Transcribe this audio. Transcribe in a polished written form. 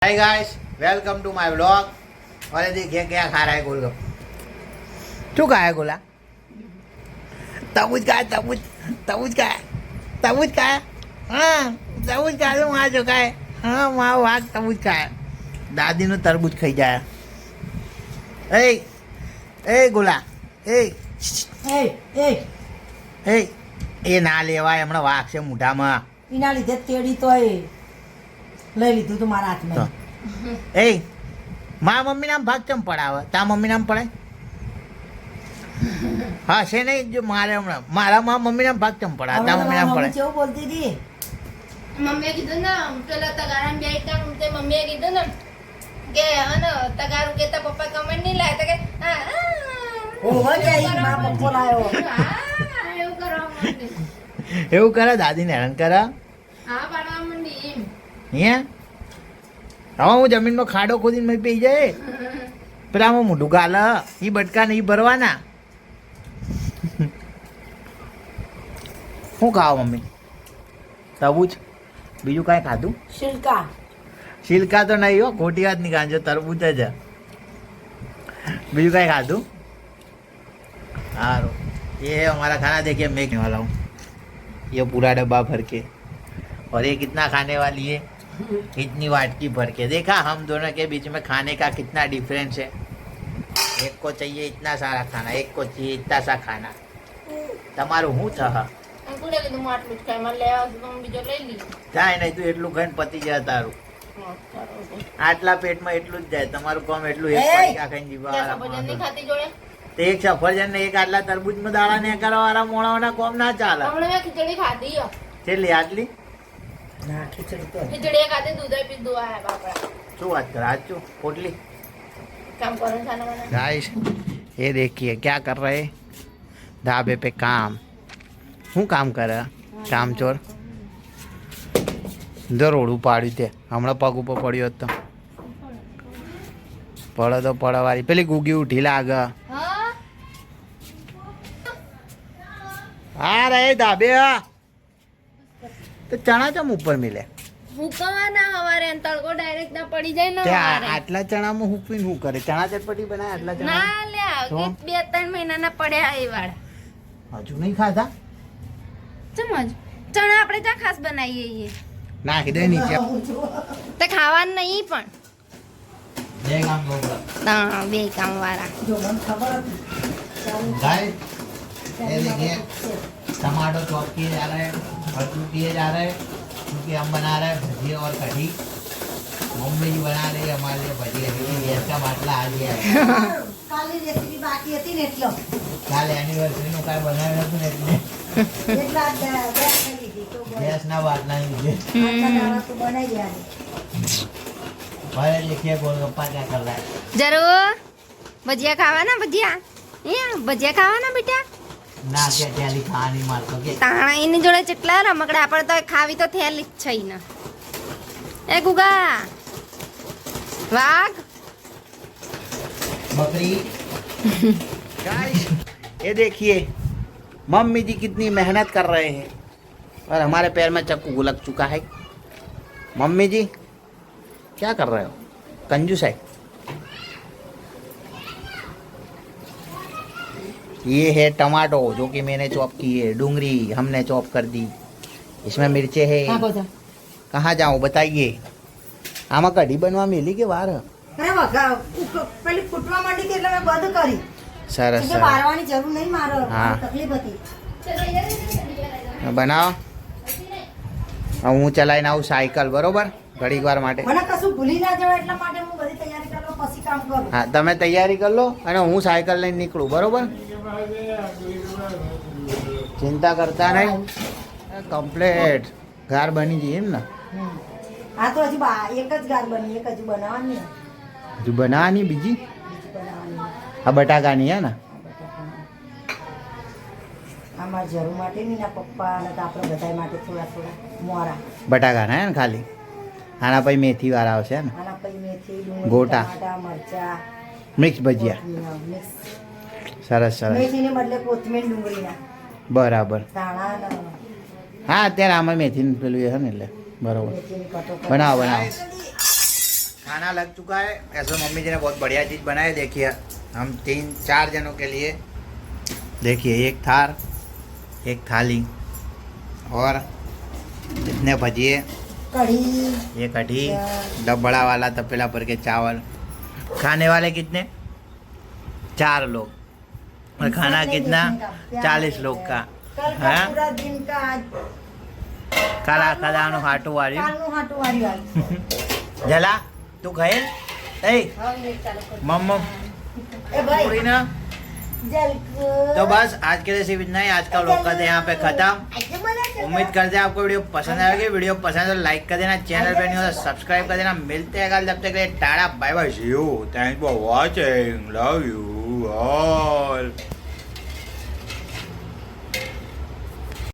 Hi guys, welcome to my vlog. और ये देखिए क्या खा रहा है गोलगप्पा। क्यों खा है गोला? तरबूज का है, तरबूज तरबूज का है, तरबूज का है। हाँ, तरबूज का है, वहाँ जो का है। हाँ, वहाँ तरबूज का है। दादी ने तरबूज खाई जाए। ए गोला, ए એ ના લેવાય, હમણાં વાઘ છે મોઢામાં. એના લીધે તેડી તો લઈ લીધું તું મારા હાથમાં. એ મારા મમ્મી નામ ભાગ ચમ પડાવે, તા મમ્મી નામ પડે? હા છે નહીં, જો મારે હમણાં મારા મમ્મી નામ ભાગ ચમ પડાવે, તા મમ્મી નામ પડે. કેવું બોલતી હતી? મમ્મીએ કીધું ને પેલા તગારા બે ટાઈમ તે મમ્મીએ કીધું ને કે અને તગારું કેતા પપ્પા કમેન્ટ નહીં લાય તો કે ઓહો જાય મા પપ્પો લાયો. એવું કરવા માંડી. એવું કરે, દાદીને હેરાન કરે. હા પાડવા માંડી એમ. હે હવે હું જમીનમાં ખાડો ખોદીને મેં પી જાય પેલામાં મોઢું ગાલે એ બટકા નહીં ભરવાના. શું ખાવ મમ્મી? તરબૂચ, બીજું કાંઈ ખાધું? શિલ્કા સિલકા તો નહીં હો, ખોટી વાત નહીં ખાજો, તરબૂચ જ. બીજું કાંઈ ખાધું? સારું, ये हमारा खाना देखिए मैं खाने वाला हूँ, ये पूरा डब्बा भर के, और ये कितना खाने वाली है, इतनी वाटकी भर के. देखा हम दोनों के बीच में खाने का कितना डिफरेंस है. एक को चाहिए इतना सारा खाना, एक को चाहिए इतना सा खाना. તમારું શું છે? અંકુરે કીધું હું આટલું જ ખાઈ મને લેવા આવશે તો હું બીજો લઈ લઈ. જાય નહીં, તું એટલું ખાઈને પતી જાય તારું. આટલા પેટમાં એટલું જ જાય તમારું કામ, એટલું એક પડીકા ખાઈને જીવવા ભજન નહીં ખાતી જોડે તે એક સફરજન ને એક આટલા તરબૂચમાં દાડા ને કરવા વાળા મોણાઓના કોમ ના ચાલે. હમણાં મેં ખીચડી ખાધી હો. છેલ્લી આટલી ના ખીચડી તો ખીચડી ખાધી દૂધ પીધું આ બાપા શું વાત કરે? આજ શું પોટલી કામ કરો ખાના બના. गाइस ये देखिए क्या कर रहे ढाबे पे काम. શું કામ કરે કામચોર? દરોડું પાડ્યું તે હમણાં પગ ઉપર પડ્યો હતો. પડે તો પડવાળી પેલી ગુગી ઉઠી લાગે. હા રે ધાબે તો ચણા ચમ ઉપર મિલે? હુકવાના હવારે તડકો ડાયરેક્ટ ના પડી જાય ને ત્યાં હવારે. આટલા ચણામાં હુકવીને શું કરે? ચણા ચટપટી બનાવે આટલા ચણા? ના લ્યા તો? 2-3 મહિનાના પડ્યા એ વાળા. હજુ નહીં ખાધા? સમજ ચણા આપણે ત્યાં ખાસ બનાવીએ છીએ. નાખી દે નીચે. તે ખાવાનું નહીં પણ બે કામ કરો. હા બે કામ વાળા. જો મને ખબર હતી. गाइस ये देखिए टमाटर चॉप किए जा रहे हैं, कद्दू किए जा रहे हैं, क्योंकि हम बना रहे हैं भजिया और कढ़ी. मम्मी जी बना रही है हमारे लिए भजिया. गैस का बाटला आ गया है. કાલી રેસીપી બાકી હતી ને એટલો કાલે એનિવર્સરી નું કાંઈ બનાવ્યું હતું ને એટલે એટલા ગેસ કરી દીધી તો ગેસ ના બાટલા લીધે. દાણા તો બનાવી ગયા. और ये देखिए गोलगप्पा क्या कर रहा है. જરૂર ભજીયા ખાવાના ભજીયા ભજીયા ખાવાના બેટા. ના કે ત્યાંથી ખાવાની મારતો કે તાણા એની જોડે કેટલા રમકડા આપણે તો ખાવી તો થયેલી જ છે ને. એ ગુગા વાઘ बकरी. गाइस ये देखिए मम्मी जी कितनी मेहनत कर रहे हैं और हमारे पैर में चक्कू लग चुका है. मम्मी जी क्या कर रहे हो? कंजूस है. ये है टमाटो जो कि मैंने चॉप किए. डूंगरी हमने चॉप कर दी. इसमें मिर्चे है. कहाँ जाऊँ बताइए? आमा कढ़ी बनवा मिली के बाहर? અરે વઘા પેલી ફૂટવા માંડી કે એટલે મેં બંધ કરી. સરસ કે સરસ બારવાની જરૂર નહીં મારે. હા. તકલીફ હતી. બનાવો. હવે હું ચલાવીને આવું સાયકલ, બરોબર? ઘડીક વાર માટે. મને કશું ભૂલી ના જવાય એટલા માટે હું બધી તૈયારી કરું પછી કામ કરું. હા, તમે તૈયારી કરી લો અને હું સાયકલ લઈને નીકળું, બરોબર? ચિંતા કરતા નહીં. કમ્પ્લેટ ઘર બની જઈએ એમ ને? હા તો હજુ એક જ ગાર બની, એક હજુ બનાવવાની. હજુ બનાવવાની બીજી? બીજી બનાવવાની. આ બટાકાની હે ને? આમાં જરૂર માટે નહીં ના પપ્પા અને તો આપણે બધા માટે થોડા થોડા મોરા. બટાકાના હે ને ખાલી? આના પછી મેથી વાળા આવશે ને? આના પછી મેથી, ડુંગળી, ગોટા. ટમાટા, મરચા, મિક્સ ભજીયા. મિક્સ. સરસ સરસ, મેથીને બદલે કોથમીર ડુંગળીના બરાબર. ધાણા ને હા અત્યારે આમાં મેથીનું પેલું એ છે ને એટલે બરાબર. મેથીની કટોકટી. બનાવો બનાવો. खाना लग चुका है। ऐसे मम्मी जी ने बहुत बढ़िया चीज़ बनाई। देखिए हम 3-4 जनों के लिए, देखिए एक थार, एक थाली और इतने भजिए, कढ़ी, ये कढ़ी, बड़ा वाला तपेला भर के चावल। खाने वाले कितने? 4 लोग। और खाना नहीं कितना? देखने का, प्यार 40 है। लोग का। कल का हाँ? पूरा दिन का आज काला कदानो हाटू वाली કાલનું હાટું વાળી આવી. जला तू खाए ए હવે નેટ ચાલુ કર. मम्मा એ ભાઈ पूरी ना। જલકો. तो बस आज के लिए सिर्फ इतना ही। आज का व्लॉग करते हैं यहाँ पे खत्म। આજે મને છે उम्मीद करते हैं आपको वीडियो पसंद आएगी। वीडियो पसंद है तो लाइक कर देना, चैनल पे नहीं हो तो सब्सक्राइब कर देना। मिलते हैं कल, जब तक के लिए tata bye bye, see you, thanks for watching, love you all.